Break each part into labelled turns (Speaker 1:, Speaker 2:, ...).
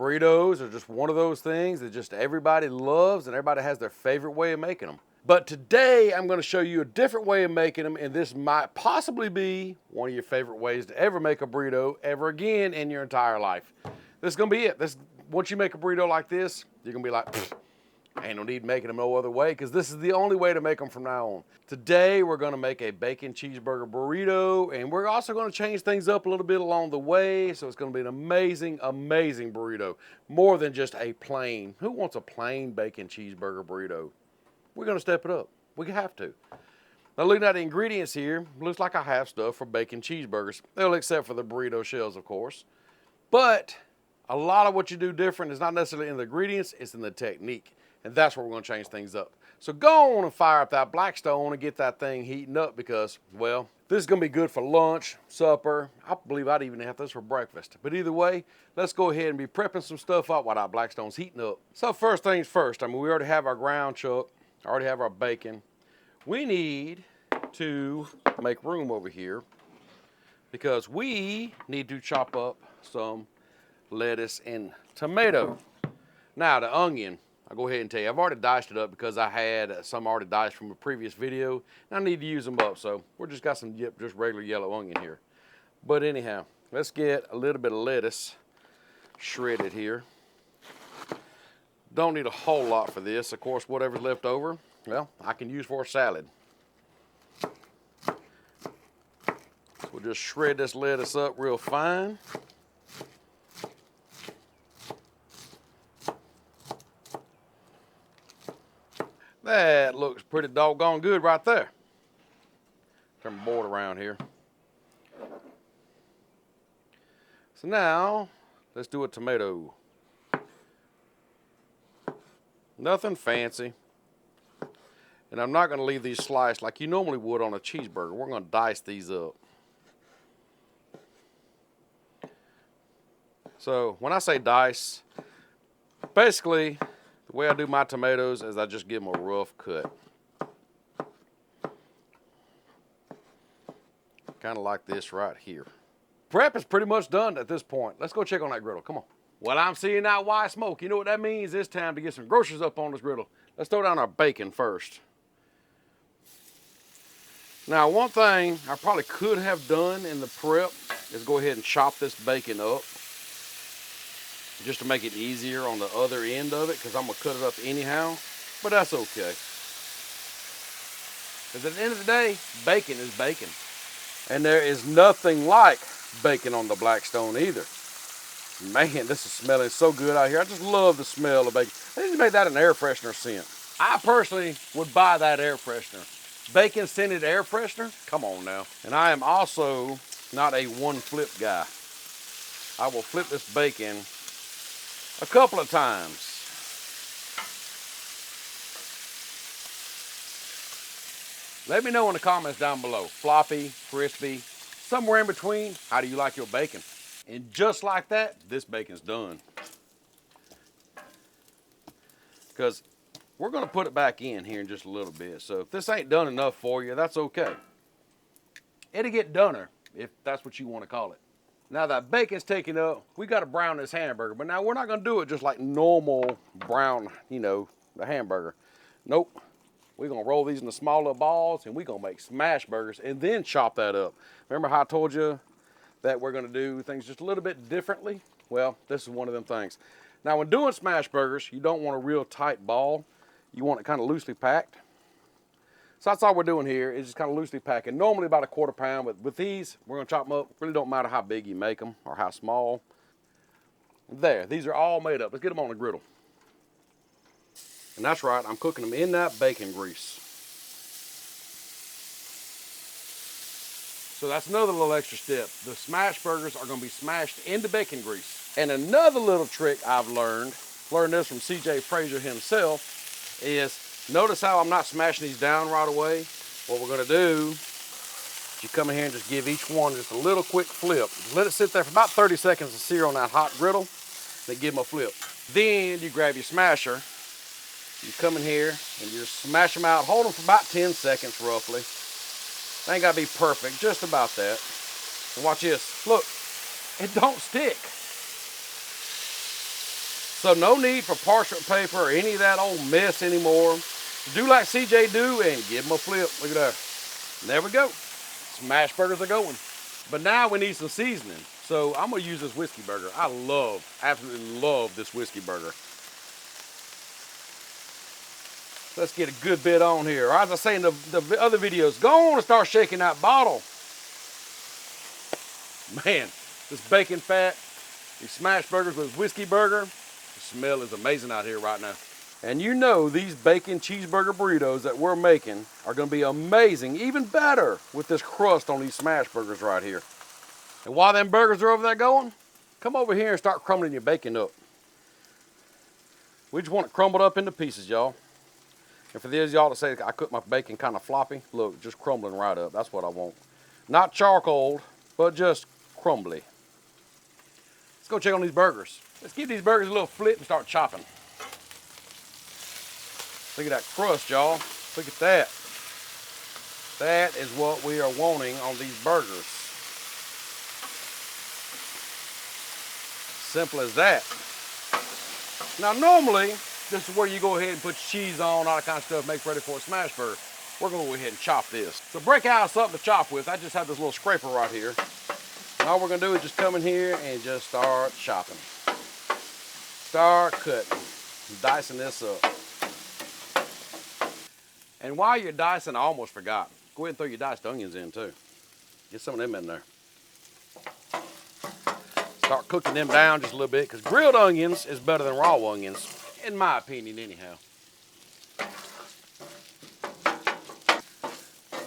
Speaker 1: Burritos are just one of those things that just everybody loves and everybody has their favorite way of making them. But today I'm going to show you a different way of making them, and this might possibly be one of your favorite ways to ever make a burrito ever again in your entire life. This is going to be it. Once you make a burrito like this, you're going to be like, ain't no need making them no other way, because this is the only way to make them from now on. Today we're going to make a bacon cheeseburger burrito, and we're also going to change things up a little bit along the way, so it's going to be an amazing, amazing burrito. More than just a plain. Who wants a plain bacon cheeseburger burrito? We're going to step it up. We have to. Now looking at the ingredients here, looks like I have stuff for bacon cheeseburgers. Well, except for the burrito shells, of course. But a lot of what you do different is not necessarily in the ingredients, it's in the technique. And that's where we're going to change things up. So go on and fire up that Blackstone and get that thing heating up because, well, this is going to be good for lunch, supper. I believe I'd even have this for breakfast. But either way, let's go ahead and be prepping some stuff up while that Blackstone's heating up. So first things first, we already have our ground chuck. I already have our bacon. We need to make room over here because we need to chop up some lettuce and tomato. Now the onion, I'll go ahead and tell you, I've already diced it up because I had some already diced from a previous video, and I need to use them up, so we're just got some just regular yellow onion here. But anyhow, let's get a little bit of lettuce shredded here. Don't need a whole lot for this. Of course, whatever's left over, well, I can use for a salad. So we'll just shred this lettuce up real fine. That looks pretty doggone good right there. Turn my board around here. So now, let's do a tomato. Nothing fancy. And I'm not going to leave these sliced like you normally would on a cheeseburger. We're going to dice these up. So when I say dice, basically the way I do my tomatoes is I just give them a rough cut. Kind of like this right here. Prep is pretty much done at this point. Let's go check on that griddle. Come on. Well, I'm seeing that white smoke. You know what that means? It's time to get some groceries up on this griddle. Let's throw down our bacon first. Now, one thing I probably could have done in the prep is go ahead and chop this bacon up just to make it easier on the other end of it because I'm going to cut it up anyhow, but that's okay. Because at the end of the day, bacon is bacon. And there is nothing like bacon on the Blackstone either. Man, this is smelling so good out here. I just love the smell of bacon. They need to make that an air freshener scent. I personally would buy that air freshener. Bacon scented air freshener? Come on now. And I am also not a one flip guy. I will flip this bacon a couple of times. Let me know in the comments down below. Floppy, crispy, somewhere in between. How do you like your bacon? And just like that, this bacon's done. Because we're going to put it back in here in just a little bit. So if this ain't done enough for you, that's okay. It'll get doner, if that's what you want to call it. Now that bacon's taken up, we got to brown this hamburger. But now we're not going to do it just like normal brown, the hamburger. Nope. We're going to roll these into smaller balls and we're going to make smash burgers and then chop that up. Remember how I told you that we're going to do things just a little bit differently? Well, this is one of them things. Now when doing smash burgers, you don't want a real tight ball. You want it kind of loosely packed. So that's all we're doing here is just kind of loosely packing. Normally about a quarter pound, but with these, we're going to chop them up. Really don't matter how big you make them or how small. There, these are all made up. Let's get them on the griddle. And that's right, I'm cooking them in that bacon grease. So that's another little extra step. The smash burgers are going to be smashed into bacon grease. And another little trick I've learned this from CJ Frazier himself, is notice how I'm not smashing these down right away. What we're going to do is you come in here and just give each one just a little quick flip. Let it sit there for about 30 seconds to sear on that hot griddle, then give them a flip. Then you grab your smasher, you come in here and you just smash them out, hold them for about 10 seconds roughly. They ain't got to be perfect, just about that. And watch this. Look, it don't stick. So no need for parchment paper or any of that old mess anymore. Do like CJ do and give them a flip. Look at that. There we go. Smashburgers are going. But now we need some seasoning. So I'm gonna use this whiskey burger. I absolutely love this whiskey burger. Let's get a good bit on here. Or as I say in the other videos, go on and start shaking that bottle. Man, this bacon fat, these smash burgers with whiskey burger, the smell is amazing out here right now. And you know these bacon cheeseburger burritos that we're making are gonna be amazing, even better with this crust on these smash burgers right here. And while them burgers are over there going, come over here and start crumbling your bacon up. We just want it crumbled up into pieces, y'all. And for those y'all that say I cook my bacon kind of floppy, look, just crumbling right up. That's what I want. Not charcoal, but just crumbly. Let's go check on these burgers. Let's give these burgers a little flip and start chopping. Look at that crust, y'all. Look at that. That is what we are wanting on these burgers. Simple as that. Now normally, this is where you go ahead and put cheese on, all that kind of stuff, make ready for a smash burger. We're gonna go ahead and chop this. So break out something to chop with. I just have this little scraper right here. And all we're gonna do is just come in here and just start chopping. Start cutting, dicing this up. And while you're dicing, I almost forgot. Go ahead and throw your diced onions in too. Get some of them in there. Start cooking them down just a little bit, because grilled onions is better than raw onions, in my opinion anyhow.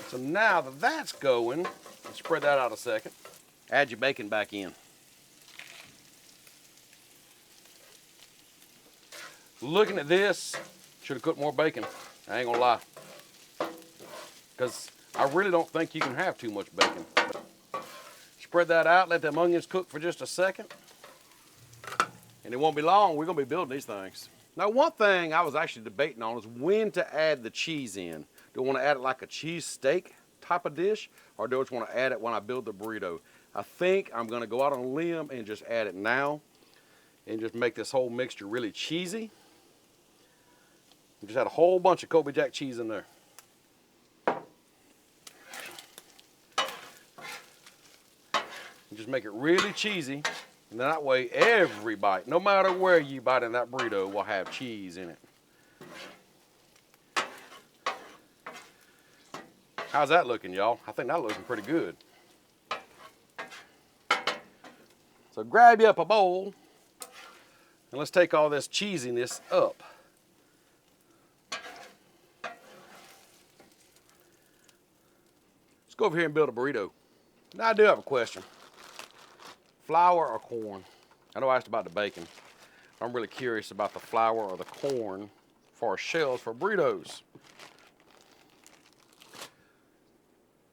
Speaker 1: So now that that's going, spread that out a second. Add your bacon back in. Looking at this, should have cooked more bacon. I ain't gonna lie. Because I really don't think you can have too much bacon. Spread that out, let them onions cook for just a second. And it won't be long, we're gonna be building these things. Now one thing I was actually debating on is when to add the cheese in. Do I wanna add it like a cheese steak type of dish, or do I just wanna add it when I build the burrito? I think I'm gonna go out on a limb and just add it now and just make this whole mixture really cheesy. Just add a whole bunch of Colby Jack cheese in there. Just make it really cheesy, and then that way every bite, no matter where you bite in that burrito, will have cheese in it. How's that looking, y'all? I think that's looking pretty good. So grab you up a bowl, and let's take all this cheesiness up. Let's go over here and build a burrito. Now I do have a question. Flour or corn? I know I asked about the bacon. I'm really curious about the flour or the corn for shells for burritos.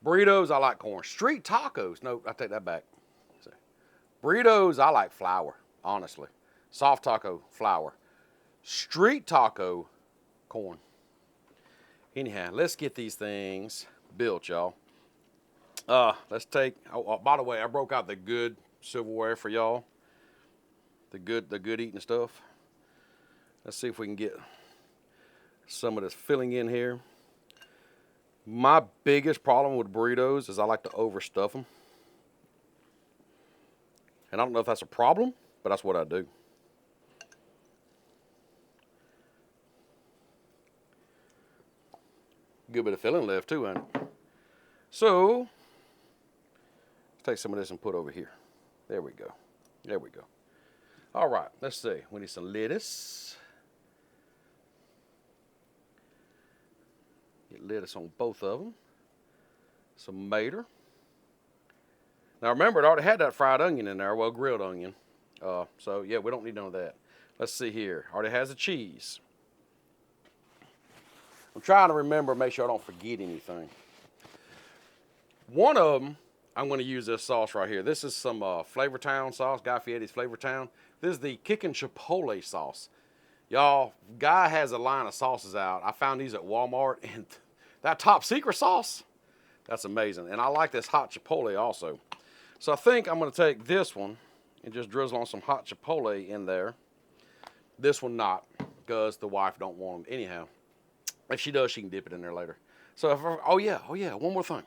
Speaker 1: Burritos, I like corn. Street tacos, no, I take that back. Burritos, I like flour, honestly. Soft taco, flour. Street taco, corn. Anyhow, let's get these things built, y'all. Let's take, by the way, I broke out the good silverware for y'all. The good eating stuff. Let's see if we can get some of this filling in here. My biggest problem with burritos is I like to overstuff them. And I don't know if that's a problem, but that's what I do. Good bit of filling left too, ain't it? So, let's take some of this and put over here. There we go. There we go. All right, let's see. We need some lettuce. Get lettuce on both of them. Some mater. Now remember, it already had that fried onion in there, well, grilled onion. So yeah, we don't need none of that. Let's see here. Already has the cheese. I'm trying to remember, make sure I don't forget anything. One of them, I'm going to use this sauce right here. This is some Flavor Town sauce, Guy Fieri's Flavor Town. This is the Kickin' Chipotle sauce. Y'all, Guy has a line of sauces out. I found these at Walmart, and that top secret sauce, that's amazing. And I like this hot chipotle also. So I think I'm going to take this one and just drizzle on some hot chipotle in there. This one not, because the wife don't want them anyhow. If she does, she can dip it in there later. So, oh yeah, one more thing.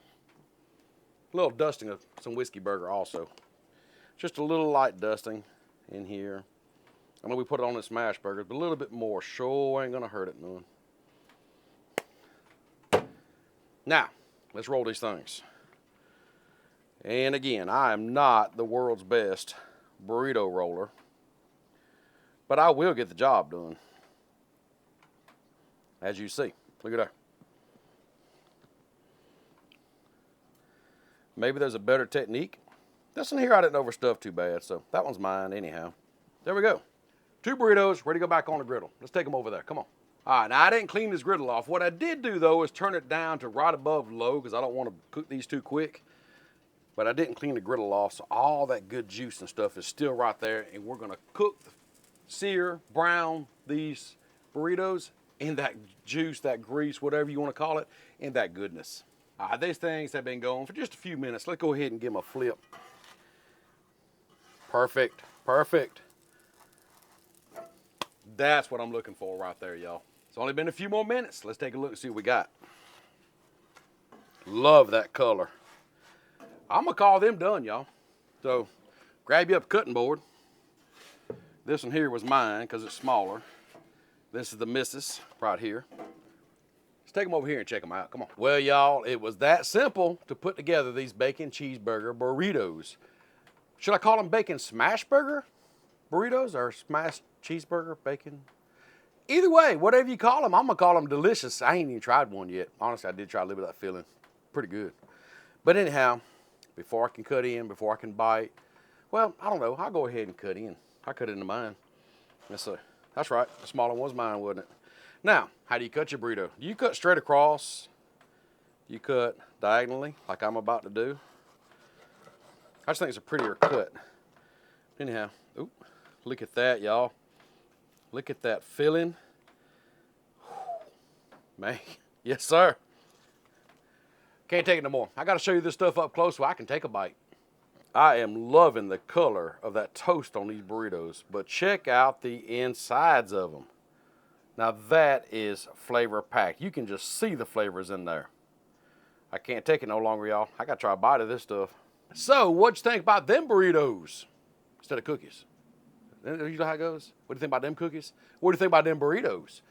Speaker 1: A little dusting of some whiskey burger also. Just a little light dusting in here. I know we put it on the Smashburgers, but a little bit more sure ain't gonna hurt it none. Now, let's roll these things. And again, I am not the world's best burrito roller, but I will get the job done. As you see, look at that. Maybe there's a better technique. This one here I didn't overstuff too bad, so that one's mine anyhow. There we go. 2 burritos ready to go back on the griddle. Let's take them over there, come on. All right, now I didn't clean this griddle off. What I did do though is turn it down to right above low because I don't want to cook these too quick. But I didn't clean the griddle off, so all that good juice and stuff is still right there, and we're gonna cook, sear, brown these burritos in that juice, that grease, whatever you wanna call it, in that goodness. All right, these things have been going for just a few minutes. Let's go ahead and give them a flip. Perfect, perfect. That's what I'm looking for right there, y'all. It's only been a few more minutes. Let's take a look and see what we got. Love that color. I'm gonna call them done, y'all. So grab you up a cutting board. This one here was mine because it's smaller. This is the missus right here. Let's take them over here and check them out. Come on. Well, y'all, it was that simple to put together these bacon cheeseburger burritos. Should I call them bacon smashburger burritos or smash cheeseburger bacon? Either way, whatever you call them, I'm gonna call them delicious. I ain't even tried one yet. Honestly, I did try a little bit of that feeling. Pretty good. But anyhow, before I can cut in, before I can bite, well, I don't know. I'll go ahead and cut in. I cut into mine. That's right. The smaller one was mine, wasn't it? Now, how do you cut your burrito? Do you cut straight across? Do you cut diagonally, like I'm about to do? I just think it's a prettier cut. Anyhow, ooh, look at that, y'all. Look at that filling. Man, yes, sir. Can't take it no more. I got to show you this stuff up close so I can take a bite. I am loving the color of that toast on these burritos, but check out the insides of them. Now that is flavor packed. You can just see the flavors in there. I can't take it no longer, y'all. I got to try a bite of this stuff. So, what'd you think about them burritos instead of cookies? You know how it goes? What do you think about them cookies? What do you think about them burritos?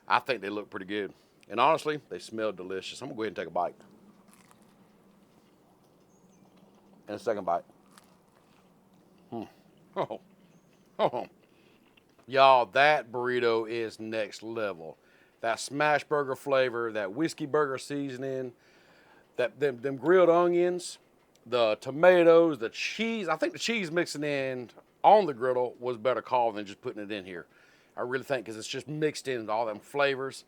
Speaker 1: I think they look pretty good. And honestly, they smell delicious. I'm going to go ahead and take a bite. And a second bite. Oh. Y'all, that burrito is next level. That smashburger flavor, that whiskey burger seasoning, them grilled onions, the tomatoes, the cheese. I think the cheese mixing in on the griddle was better call than just putting it in here. I really think, because it's just mixed in all them flavors.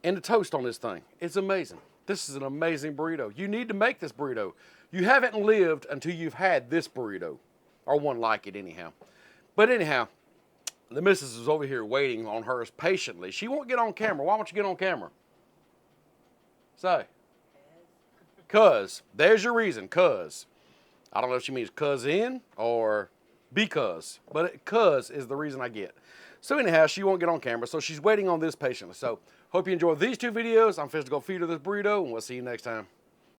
Speaker 1: And the toast on this thing, it's amazing. This is an amazing burrito. You need to make this burrito. You haven't lived until you've had this burrito, or one like it anyhow. But anyhow, the missus is over here waiting on hers patiently. She won't get on camera. Why won't you get on camera? Say. Cuz. There's your reason, cuz. I don't know if she means cuz in or because, but cuz is the reason I get. So anyhow, she won't get on camera, so she's waiting on this patiently. So hope you enjoyed these 2 videos. I'm finished to go feed her this burrito, and we'll see you next time.